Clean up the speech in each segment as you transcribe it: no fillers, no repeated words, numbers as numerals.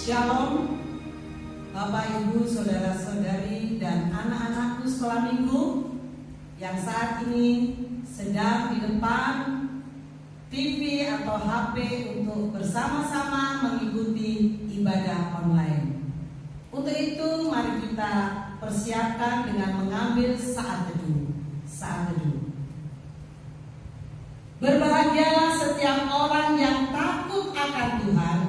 Shalom, Bapak, Ibu, Saudara-saudari, dan anak-anakku sekolah minggu yang saat ini sedang di depan TV atau HP untuk bersama-sama mengikuti ibadah online. Untuk itu, mari kita persiapkan dengan mengambil saat teduh. Berbahagialah setiap orang yang takut akan Tuhan,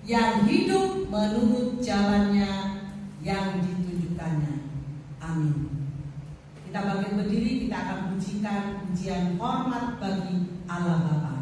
yang hidup menurut jalannya yang ditunjukkannya. Amin. Kita bangkit berdiri, kita akan pujikan pujian hormat bagi Allah Bapa.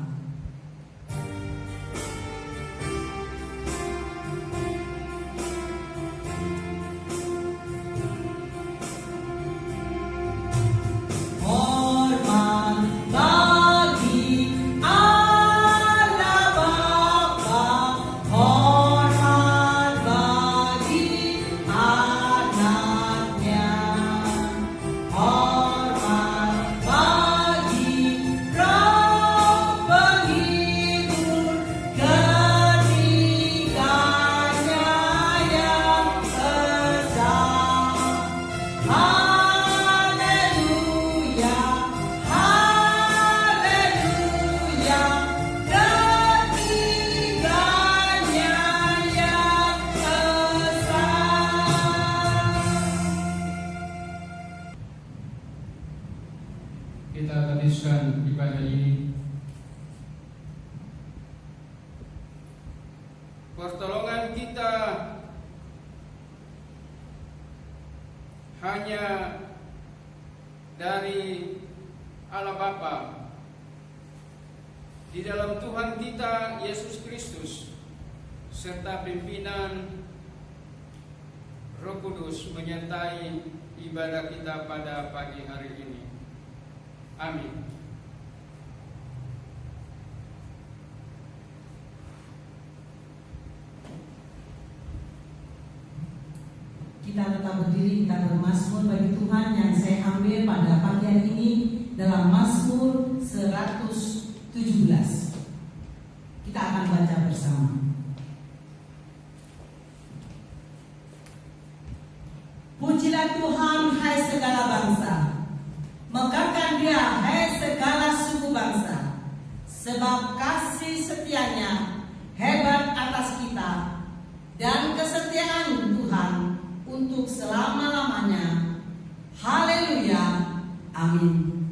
Kita teruskan ibadah ini. Pertolongan kita hanya dari Allah Bapa, di dalam Tuhan kita Yesus Kristus, serta pimpinan Roh Kudus menyertai ibadah kita pada pagi hari ini. Amin. Kita tetap berdiri, kita bermazmur bagi Tuhan yang saya ambil pada pagi hari ini dalam Mazmur 117. Kita akan baca bersama. Pujilah Tuhan, hai segala bangsa. Megahkan Dia, hai segala suku bangsa, sebab kasih setianya hebat atas kita, dan kesetiaan Tuhan untuk selama-lamanya. Haleluya, amin.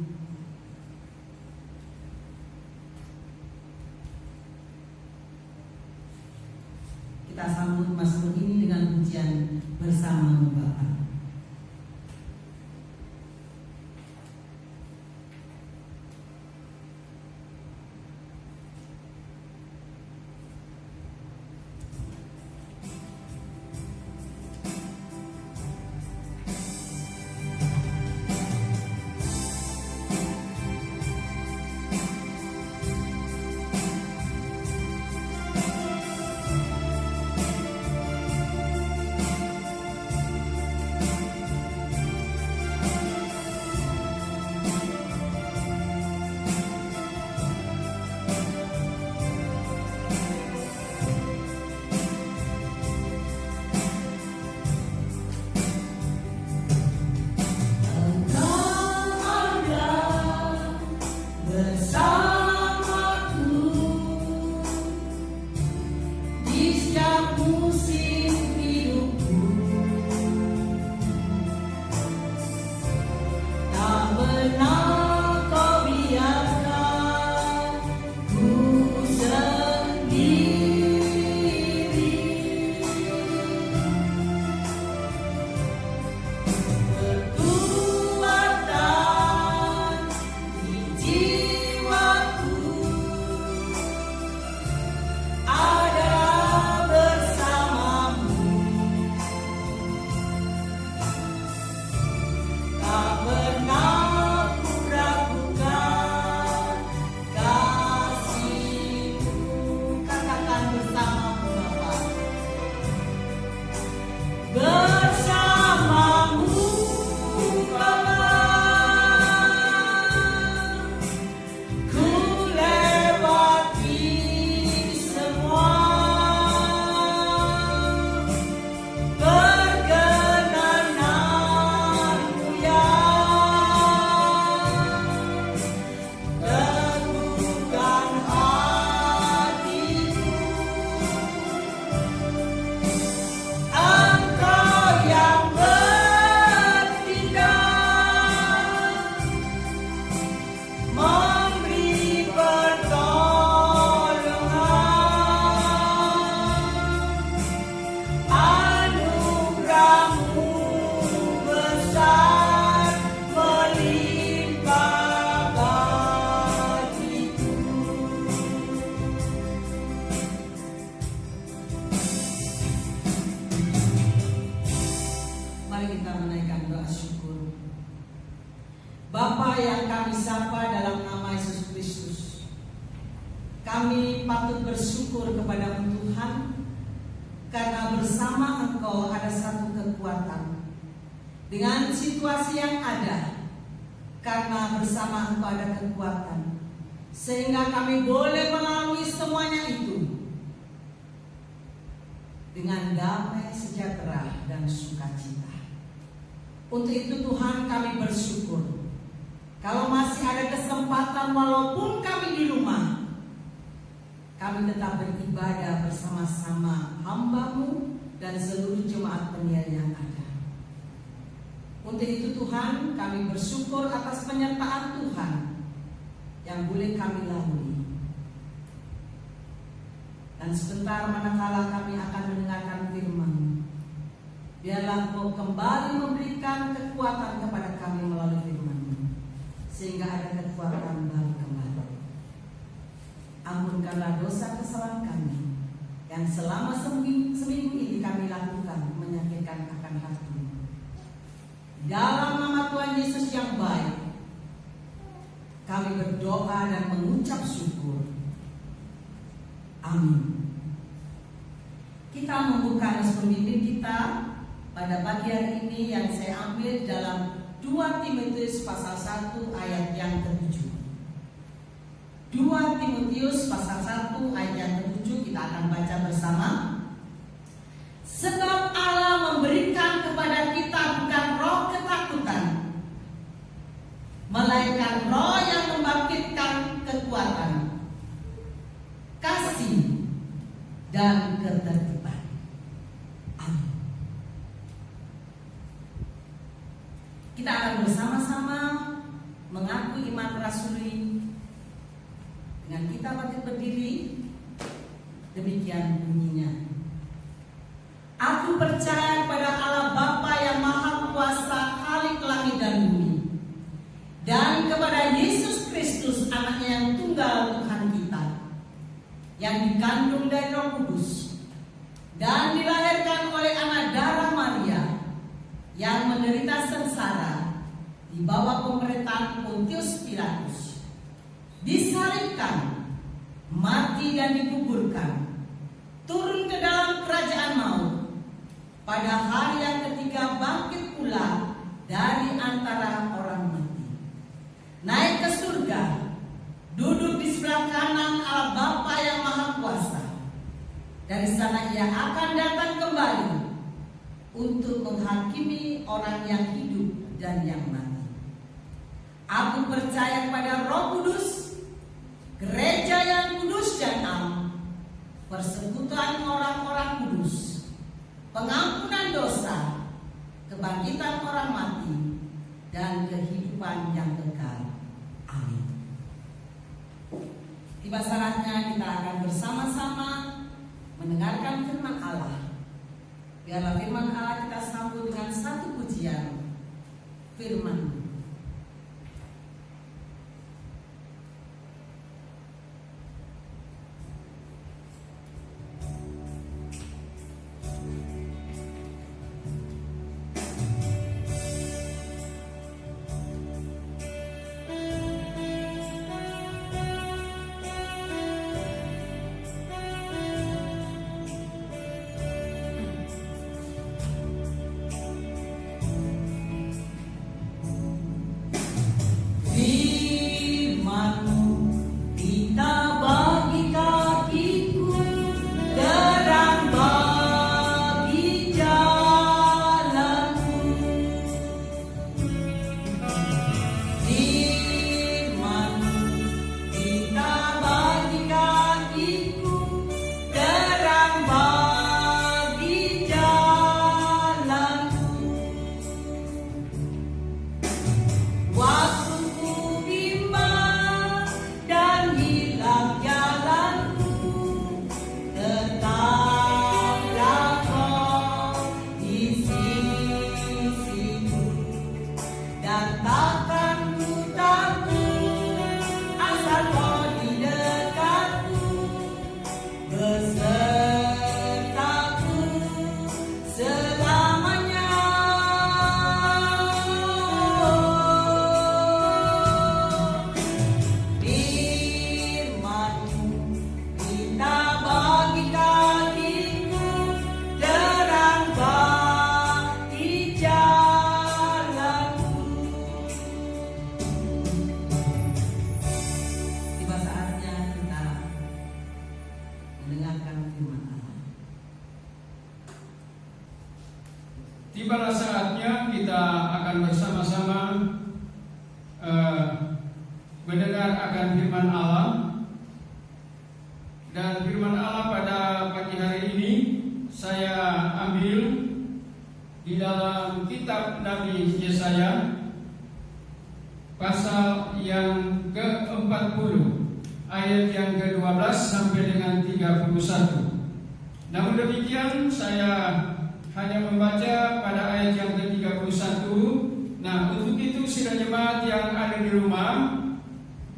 Kita sambut mazmur ini dengan pujian bersama Bapa. kami sapa dalam nama Yesus Kristus. Kami patut bersyukur kepada Tuhan karena bersama Engkau ada satu kekuatan. Dengan situasi yang ada, karena bersama Engkau ada kekuatan, sehingga kami boleh melalui semuanya itu dengan damai, sejahtera, dan sukacita. Untuk itu Tuhan kami bersyukur. Kalau masih ada kesempatan walaupun kami di rumah, kami tetap beribadah bersama-sama hamba-Mu dan seluruh jemaat penyiar yang ada. Untuk itu Tuhan kami bersyukur atas penyertaan Tuhan yang boleh kami lalui. Dan sebentar manakala kami akan mendengarkan firman-Mu, biarlah Engkau kembali memberikan kekuatan kepada kami melalui firman-Mu, sehingga ada kekuatan baru kembali. Ampunkanlah dosa kesalahan kami yang selama seminggu ini kami lakukan menyakitkan akan hati-Mu. Dalam nama Tuhan Yesus yang baik, kami berdoa dan mengucap syukur. Amin. Kita membuka nas pemimpin kita pada pagi hari ini yang saya ambil dalam 2 Timotius pasal 1 ayat yang ke-7. 2 Timotius pasal 1 ayat yang ke-7 kita akan baca bersama. Sebab Allah memberikan kepada kita bukan roh ketakutan, melainkan roh yang membangkitkan kekuatan, kasih, dan ketertiban. Amin. Kita akan bersama-sama mengaku iman rasuli. Dengan kita bangkit berdiri, demikian bunyinya. Aku percaya kepada Allah Bapa yang Maha Kuasa, Khalik langit dan bumi, dan kepada Yesus Kristus, Anaknya yang tunggal Tuhan kita, yang dikandung dari Roh Kudus dan dilahirkan oleh anak darah Maria, yang menderita sengsara di bawah pemerintahan Pontius Pilatus, disalibkan, mati dan dikuburkan, turun ke dalam kerajaan maut, pada hari yang ketiga bangkit pula dari antara orang mati, naik ke surga, duduk di sebelah kanan Allah Bapa yang Maha Kuasa. Dari sana Ia akan datang kembali untuk menghakimi orang yang hidup dan yang mati. Aku percaya kepada Roh Kudus, gereja yang kudus dan am, persekutuan orang-orang kudus, pengampunan dosa, kebangkitan orang mati, dan kehidupan yang kekal. Amin. Tiba saatnya kita akan bersama-sama mendengarkan firman Allah. Biarlah firman Allah kita sambut dengan satu pujian. Firman. mendengarkan firman Allah. Tibalah saatnya kita akan bersama-sama mendengar akan firman Allah. Dan firman Allah pada pagi hari ini saya ambil di dalam kitab Nabi Yesaya pasal yang ke-40 ayat yang ke-12 sampai dengan 31. Namun demikian saya hanya membaca pada ayat yang ke-31. Nah, untuk itu sidang jemaat yang ada di rumah,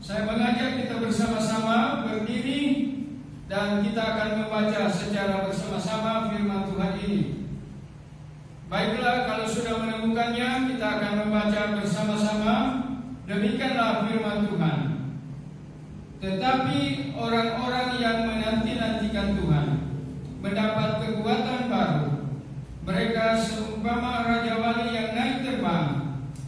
saya mengajak kita bersama-sama berdiri dan kita akan membaca secara bersama-sama firman Tuhan ini. Baiklah, kalau sudah menemukannya, kita akan membaca bersama-sama. Demikianlah firman Tuhan. Tetapi orang-orang yang menanti-nantikan Tuhan mendapat kekuatan baru. Mereka seumpama raja wali yang naik terbang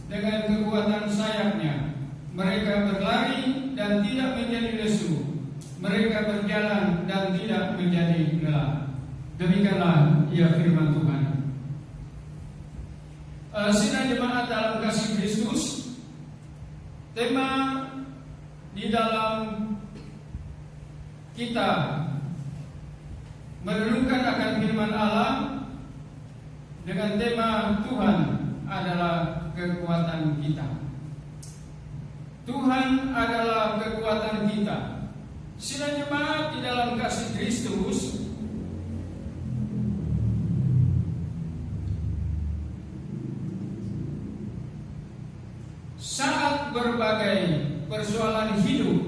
dengan kekuatan sayapnya. Mereka berlari dan tidak menjadi lesu. Mereka berjalan dan tidak menjadi lelah. Demikianlah ya firman Tuhan. Sidang jemaat dalam kasih Kristus, tema di dalam kita merenungkan akan firman Allah dengan tema Tuhan adalah kekuatan kita. Tuhan adalah kekuatan kita. Sidang jemaat di dalam kasih Kristus, saat berbagai persoalan hidup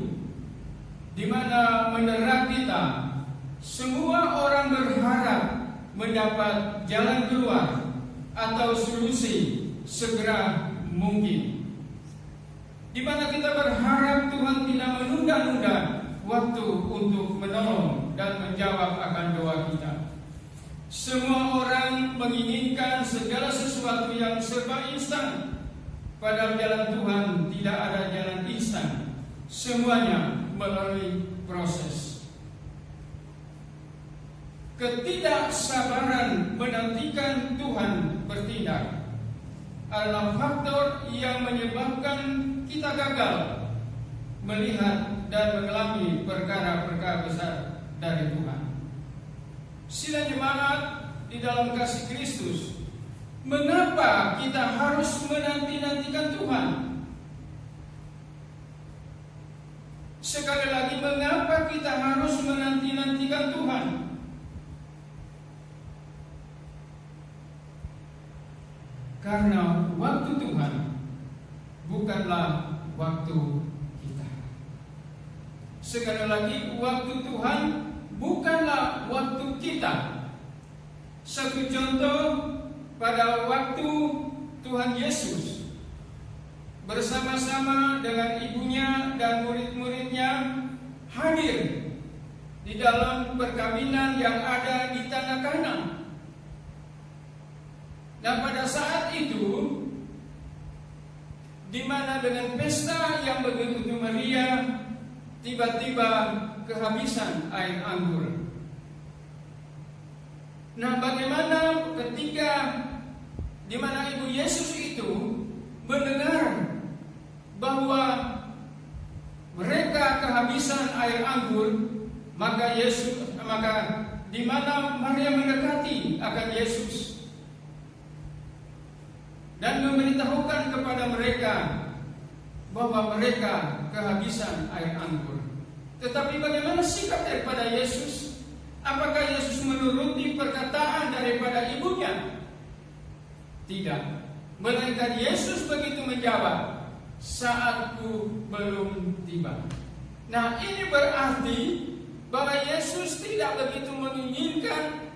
di mana menerang kita, semua orang berharap mendapat jalan keluar atau solusi segera mungkin. Di mana kita berharap Tuhan tidak menunda-nunda waktu untuk menolong dan menjawab akan doa kita. Semua orang menginginkan segala sesuatu yang serba instan. Padahal jalan Tuhan tidak ada jalan instan. Semuanya melalui proses. Ketidaksabaran menantikan Tuhan bertindak adalah faktor yang menyebabkan kita gagal melihat dan mengalami perkara-perkara besar dari Tuhan. Sidang jemaat di dalam kasih Kristus, mengapa kita harus menanti-nantikan Tuhan? Sekali lagi, mengapa kita harus menanti-nantikan Tuhan? Karena waktu Tuhan bukanlah waktu kita. Sekali lagi, waktu Tuhan bukanlah waktu kita. Satu contoh, pada waktu Tuhan Yesus bersama-sama dengan ibunya dan murid-muridnya hadir di dalam perkawinan yang ada di tanah Kana. Dan pada saat itu, di mana dengan pesta yang begitu meriah, tiba-tiba kehabisan air anggur. Nah, bagaimana ketika di mana ibu Yesus itu mendengar bahwa mereka kehabisan air anggur, maka di mana Maria mendekati akan Yesus dan memberitahukan kepada mereka bahwa mereka kehabisan air anggur. Tetapi bagaimana sikap daripada Yesus? Apakah Yesus menuruti perkataan daripada ibunya? Tidak. Melainkan Yesus begitu menjawab, saatku belum tiba. Nah, ini berarti bahwa Yesus tidak begitu menginginkan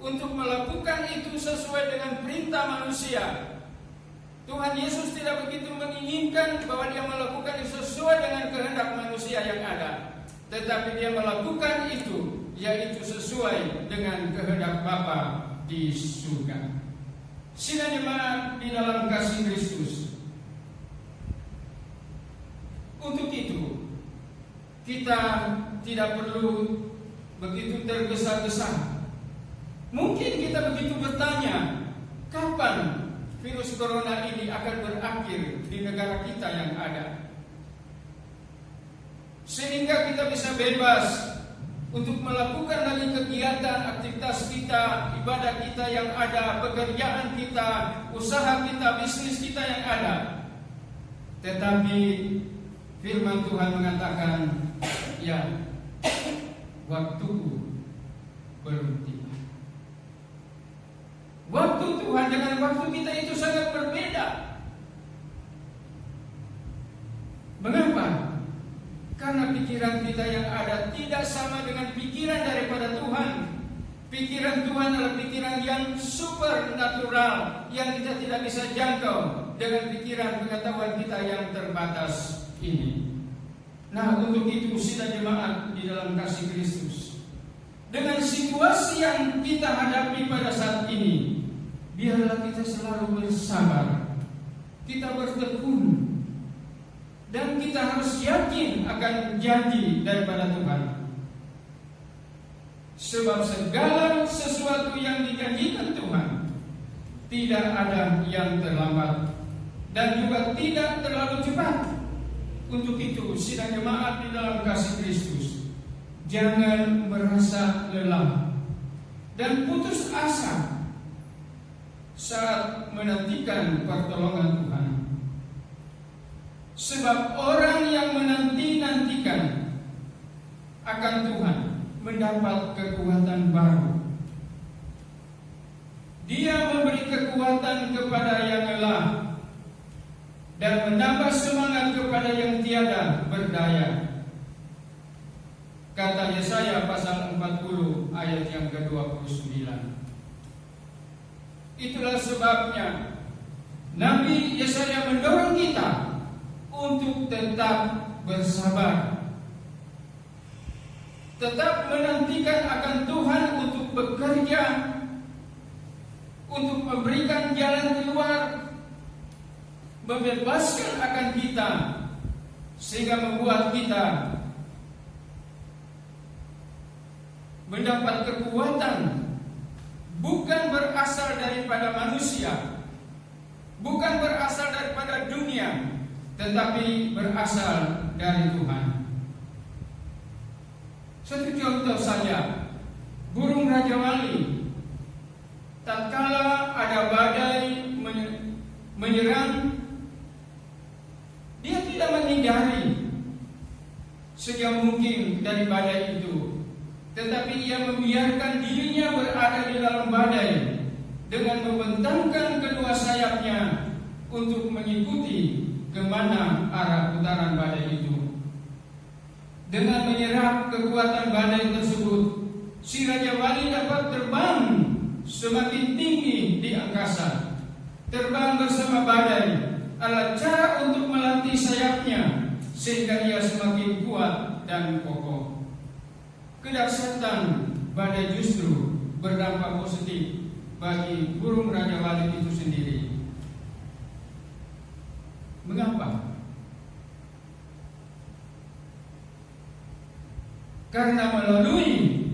untuk melakukan itu sesuai dengan perintah manusia. Tuhan Yesus tidak begitu menginginkan bahwa dia melakukan itu sesuai dengan kehendak manusia yang ada, tetapi dia melakukan itu yaitu sesuai dengan kehendak Bapa di surga. Sidang jemaat di dalam kasih Kristus, untuk itu kita tidak perlu begitu tergesa-gesa. Mungkin kita begitu bertanya, kapan virus corona ini akan berakhir di negara kita yang ada, sehingga kita bisa bebas untuk melakukan lagi kegiatan, aktivitas kita, ibadah kita yang ada, pekerjaan kita, usaha kita, bisnis kita yang ada. Tetapi firman Tuhan mengatakan, ya, waktuku belum tiba. Waktu Tuhan dengan waktu kita itu sangat berbeda. Mengapa? Karena pikiran kita yang ada tidak sama dengan pikiran daripada Tuhan. Pikiran Tuhan adalah pikiran yang supernatural, yang kita tidak bisa jangkau dengan pikiran pengetahuan kita yang terbatas ini. Nah, untuk itu sidang jemaat di dalam kasih Kristus, dengan situasi yang kita hadapi pada saat ini, biarlah kita selalu bersabar, kita bertekun, dan kita harus yakin akan janji daripada Tuhan. Sebab segala sesuatu yang dijanjikan Tuhan tidak ada yang terlambat dan juga tidak terlalu cepat. Untuk itu, sidang jemaat di dalam kasih Kristus, jangan merasa lelah dan putus asa saat menantikan pertolongan Tuhan. Sebab orang yang menanti-nantikan akan Tuhan mendapat kekuatan baru. Dia memberi kekuatan kepada yang lelah dan menambah semangat kepada yang tiada berdaya. Kata Yesaya pasal 40 ayat yang ke-29. Itulah sebabnya Nabi Yesaya mendorong kita untuk tetap bersabar, tetap menantikan akan Tuhan untuk bekerja, untuk memberikan jalan keluar, membebaskan akan kita, sehingga membuat kita mendapat kekuatan bukan berasal daripada manusia, bukan berasal daripada dunia, tetapi berasal dari Tuhan. Satu contoh saja, burung Raja Wali, tatkala ada badai menyerang, dia tidak menghindari sejauh mungkin dari badai itu, tetapi ia membiarkan dirinya berada di dalam badai dengan membentangkan kedua sayapnya untuk mengikuti kemana arah putaran badai itu. Dengan menyerap kekuatan badai tersebut, si Raja Wali dapat terbang semakin tinggi di angkasa. Terbang bersama badai adalah cara untuk melatih sayapnya sehingga ia semakin kuat dan kokoh. Kedahsyatan badai justru berdampak positif bagi burung Raja Wali itu sendiri. Mengapa? Karena melalui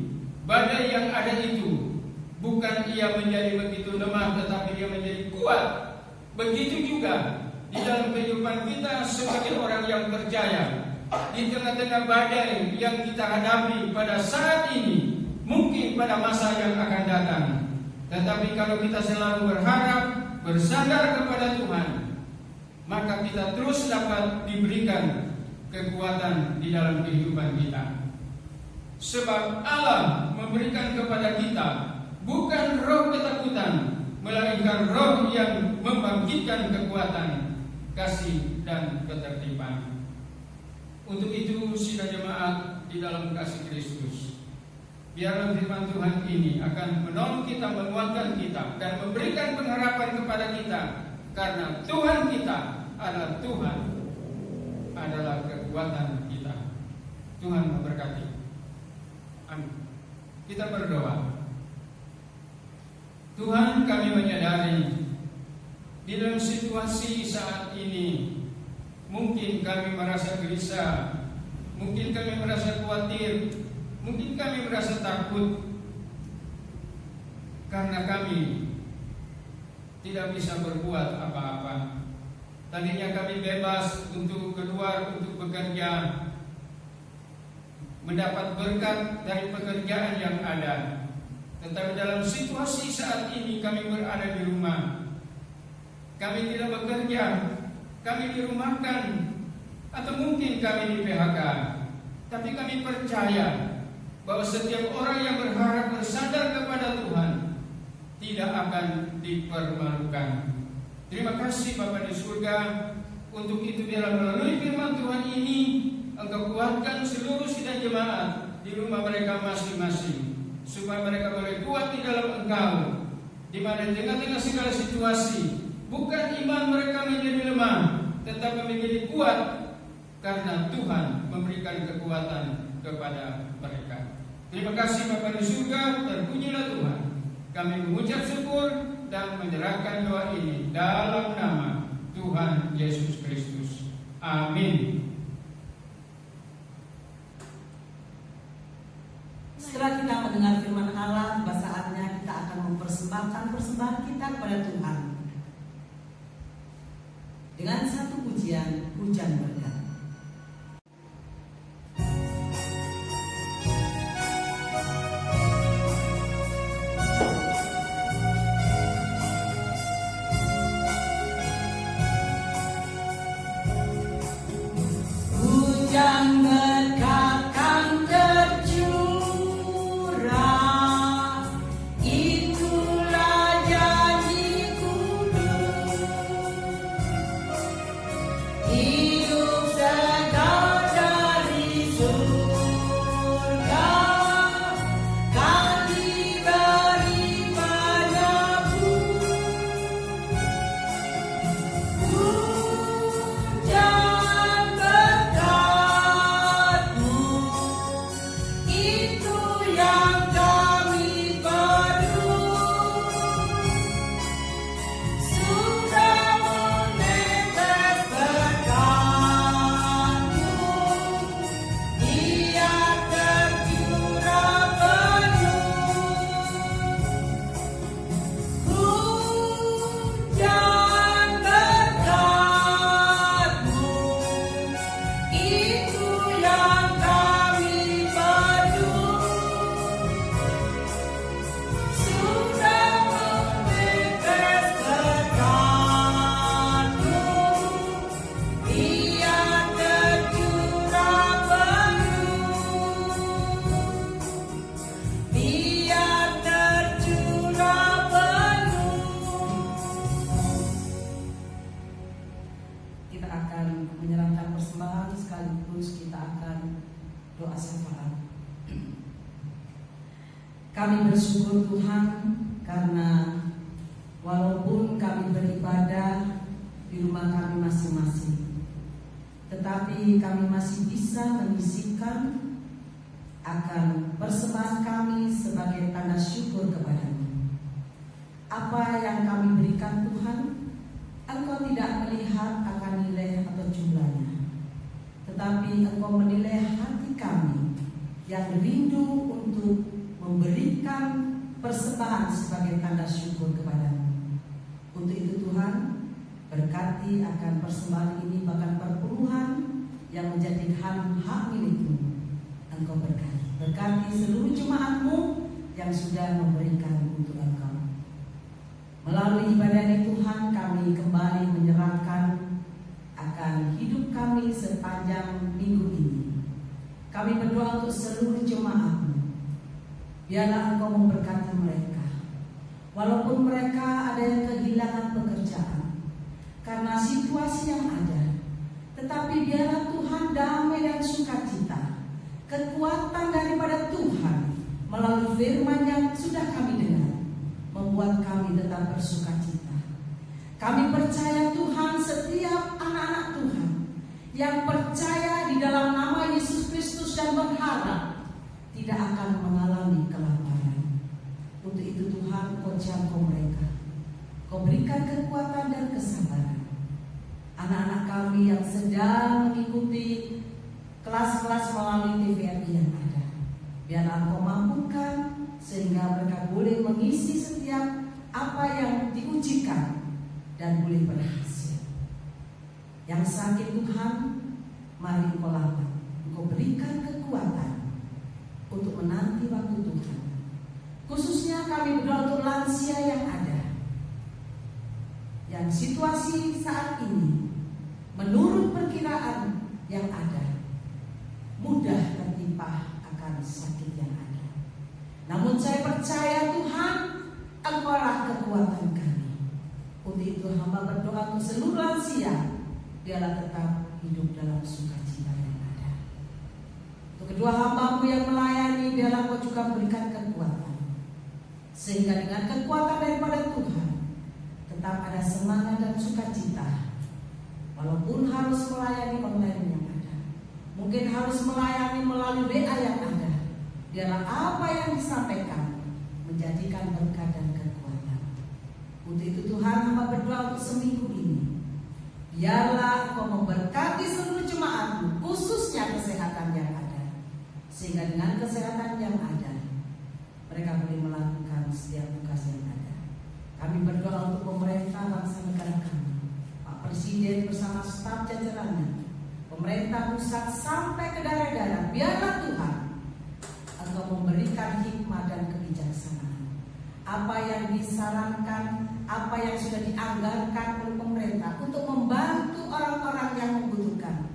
badai yang ada itu, bukan ia menjadi begitu lemah, tetapi dia menjadi kuat. Begitu juga di dalam kehidupan kita sebagai orang yang berjaya. Di tengah-tengah badai yang kita hadapi pada saat ini, mungkin pada masa yang akan datang, tetapi kalau kita selalu berharap, bersandar kepada Tuhan, maka kita terus dapat diberikan kekuatan di dalam kehidupan kita. Sebab Allah memberikan kepada kita bukan roh ketakutan, melainkan roh yang membangkitkan kekuatan, kasih dan ketertiban. Untuk itu, sidang jemaat di dalam kasih Kristus, biarlah firman Tuhan ini akan menolong kita, menguatkan kita, dan memberikan pengharapan kepada kita. Karena Tuhan kita adalah Tuhan, adalah kekuatan kita. Tuhan memberkati. Amin. Kita berdoa. Tuhan, kami menyadari di dalam situasi saat ini, mungkin kami merasa gelisah, mungkin kami merasa khawatir, Mungkin kami merasa takut karena kami tidak bisa berbuat apa-apa. Tadinya kami bebas untuk keluar, untuk bekerja, mendapat berkat dari pekerjaan yang ada. Tetapi dalam situasi saat ini kami berada di rumah, kami tidak bekerja, kami dirumahkan, atau mungkin kami di PHK. Tapi kami percaya bahwa setiap orang yang berharap bersandar kepada Tuhan tidak akan dipermalukan. Terima kasih Bapa di surga. Untuk itu dalam melalui firman Tuhan ini, Engkau kuatkan seluruh sidang jemaat di rumah mereka masing-masing, supaya mereka boleh kuat di dalam Engkau, di mana di tengah-tengah segala situasi bukan iman mereka menjadi lemah, tetapi menjadi kuat karena Tuhan memberikan kekuatan kepada mereka. Terima kasih Bapa di surga, terpujilah Tuhan. Kami mengucap syukur dan menyerahkan doa ini dalam nama Tuhan Yesus Kristus. Amin. Setelah kita mendengar firman Allah, saatnya kita akan mempersembahkan persembahan kita kepada Tuhan dengan satu pujian, hujan berkat. Hujan berkat kan tercurah, itulah janji kudus. Hidup segar dari surga kan diberi padaku. Hujan berkat-Mu, itu yang kami perlu. Sudah menetes berkat-Mu, Dia tercurah penuh. Hujan berkat-Mu, itu yang kami perlu. Sudah menetes berkat-Mu, Dia tercurah penuh. Dia tercurah penuh. Kita akan menyerahkan persembahan sekaligus kita akan doa syafaat. Kami bersyukur Tuhan karena walaupun kami beribadah di rumah kami masing-masing, tetapi kami masih bisa menyisihkan akan persembahan kami sebagai tanda syukur kepada-Mu. Apa yang kami berikan Tuhan, Engkau tidak melihat akan nilai atau jumlahnya, tetapi Engkau menilai hati kami yang rindu untuk memberikan persembahan sebagai tanda syukur kepada-Mu. Untuk itu Tuhan, berkati akan persembahan ini, bahkan perpuluhan yang menjadi hak milik-Mu. Engkau berkati seluruh jemaat-Mu yang sudah memberikan untuk Engkau. Melalui ibadah ini Tuhan, kami kembali menyerahkan akan hidup kami sepanjang minggu ini. Kami berdoa untuk seluruh jemaat-Mu. Biarlah Engkau memberkati mereka, walaupun mereka ada yang kehilangan pekerjaan karena situasi yang ada. Tetapi biarlah Tuhan damai dan sukacita, kekuatan daripada Tuhan melalui firman yang sudah kami dengar, membuat kami tetap bersukacita. Kami percaya Tuhan, setiap anak-anak Tuhan yang percaya di dalam nama Yesus Kristus dan berharap tidak akan mengalami kelaparan. Untuk itu Tuhan, Kau jangkau mereka, Kau berikan kekuatan dan kesabaran. Anak-anak kami yang sedang mengikuti kelas-kelas melalui TVRI yang ada, Biarlah Engkau mampukan sehingga mereka boleh mengisi setiap apa yang diujikan dan boleh berhasil. Yang sakit Tuhan, mari Engkau lawat, Engkau berikan kekuatan untuk menanti waktu Tuhan. Khususnya kami berdoa untuk lansia yang ada, yang situasi saat ini menurut perkiraan yang ada mudah tertimpa akan sakit yang ada. Namun saya percaya Tuhan, Engkaulah kekuatan kami. Untuk itu hamba berdoa untuk seluruh lansia, biarlah tetap hidup dalam sukacita yang ada. Untuk kedua hambamu yang melayani, biarlah Kau juga berikan kekuatan, sehingga dengan kekuatan daripada Tuhan tetap ada semangat dan sukacita. Walaupun harus melayani online yang ada, mungkin harus melayani melalui WA yang ada, biarlah apa yang disampaikan menjadikan berkat dan kekuatan. Untuk itu Tuhan, hamba berdoa untuk seminggu ini, biarlah Kau memberkati seluruh jemaat-Mu, khususnya kesehatan yang ada, sehingga dengan kesehatan yang ada mereka boleh melakukan setiap tugas yang ada. Kami berdoa untuk pemerintah bangsa negara kami, Pak Presiden bersama staf jajarannya, pemerintah pusat sampai ke daerah-daerah. Biarlah Tuhan Engkau memberikan hikmah dan kebijaksanaan. Apa yang disarankan, apa yang sudah dianggarkan oleh pemerintah untuk membantu orang-orang yang membutuhkan,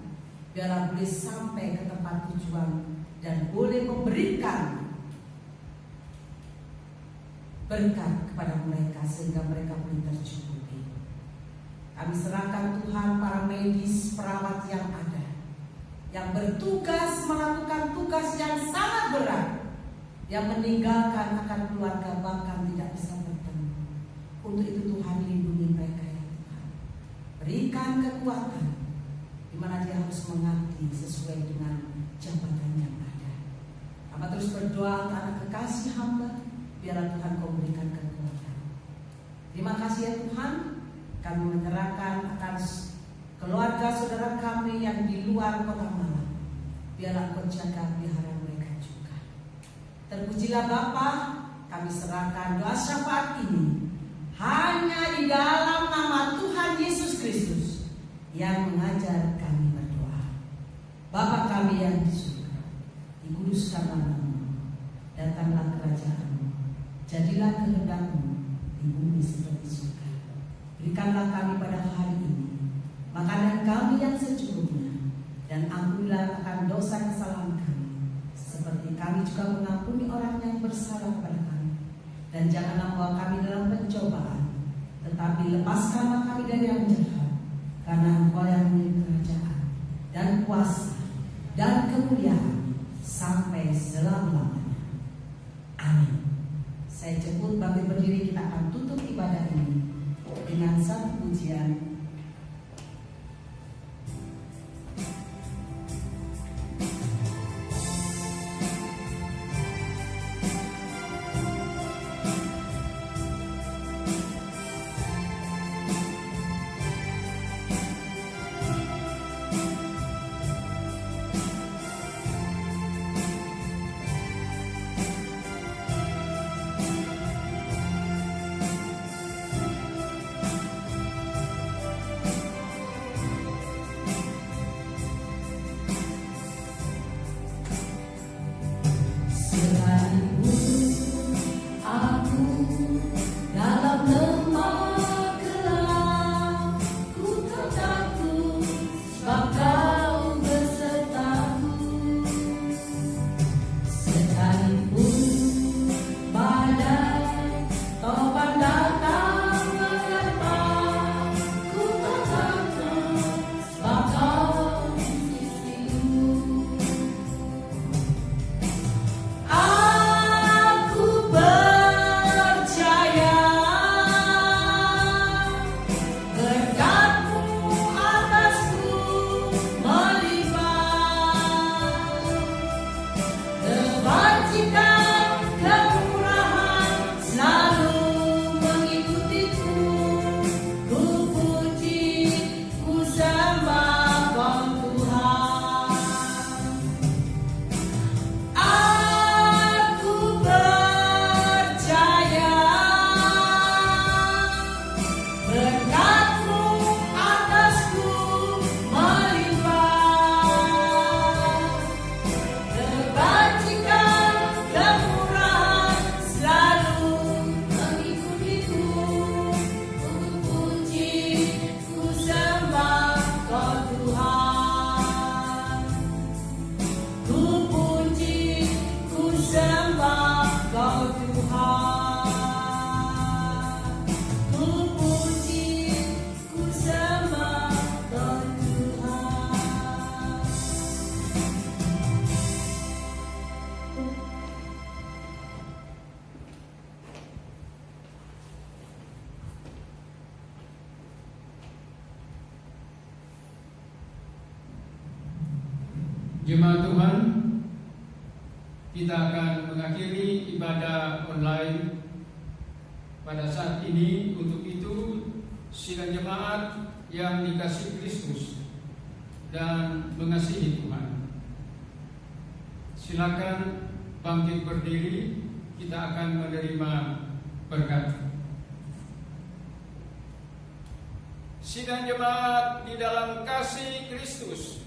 biarlah boleh sampai ke tempat tujuan dan boleh memberikan berkat kepada mereka sehingga mereka boleh tercukupi. Kami serahkan Tuhan para medis, perawat yang ada, yang bertugas melakukan tugas yang sangat berat, yang meninggalkan akan keluarga bahkan tidak bisa bertemu. Untuk itu Tuhan lindungi mereka ya Tuhan. Berikan kekuatan di mana dia harus mengabdi sesuai dengan jabatan yang ada. Hamba terus berdoa karena kekasih hamba, biarlah Tuhan Kau berikan kekuatan. Terima kasih ya Tuhan. Kami menyerahkan akan keluarga saudara kami yang di luar kota Malang. Biarlah Kau jaga pelihara mereka juga. Terpujilah Bapa, kami serahkan doa syafaat ini hanya di dalam nama Tuhan Yesus Kristus yang mengajar kami berdoa. Bapa kami yang di surga, dikuduskanlah nama-Mu, datanglah kerajaan-Mu, jadilah kehendak-Mu di bumi seperti surga. Berikanlah kami pada hari ini makanan kami yang secukupnya, dan ampunilah akan dosa kesalahan kami, seperti kami juga mengampuni orang yang bersalah pada kami. Dan janganlah membawa kami dalam pencobaan, tetapi lepaskanlah kami dari yang jahat, karena Engkau yang memiliki kerajaan dan kuasa dan kemuliaan sampai selama-lamanya. Amin. Saya jemput bagi berdiri, kita akan tutup ibadah ini dengan satu pujian. Jemaat Tuhan, kita akan mengakhiri ibadah online pada saat ini. Untuk itu, sidang jemaat yang dikasihi Kristus dan mengasihi Tuhan, silakan bangkit berdiri. Kita akan menerima berkat. Sidang jemaat di dalam kasih Kristus,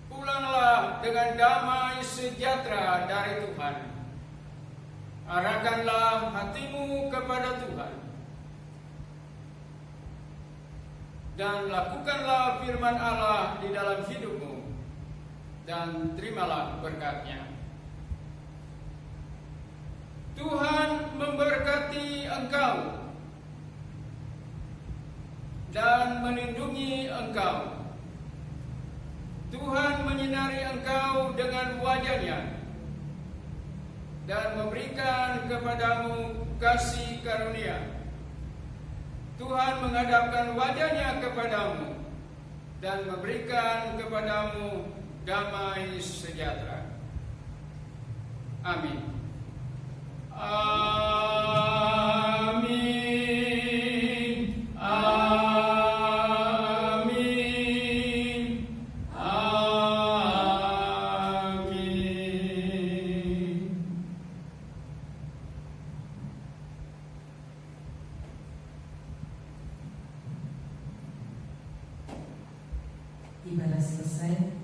pulanglah dengan damai sejahtera dari Tuhan. Arahkanlah hatimu kepada Tuhan dan lakukanlah firman Allah di dalam hidupmu, dan terimalah berkat-Nya. Tuhan memberkati engkau dan melindungi engkau. Tuhan menyinari engkau dengan wajah-Nya dan memberikan kepadamu kasih karunia. Tuhan menghadapkan wajah-Nya kepadamu dan memberikan kepadamu damai sejahtera. Amin. Amin. Amin. Amin. Ibadah selesai.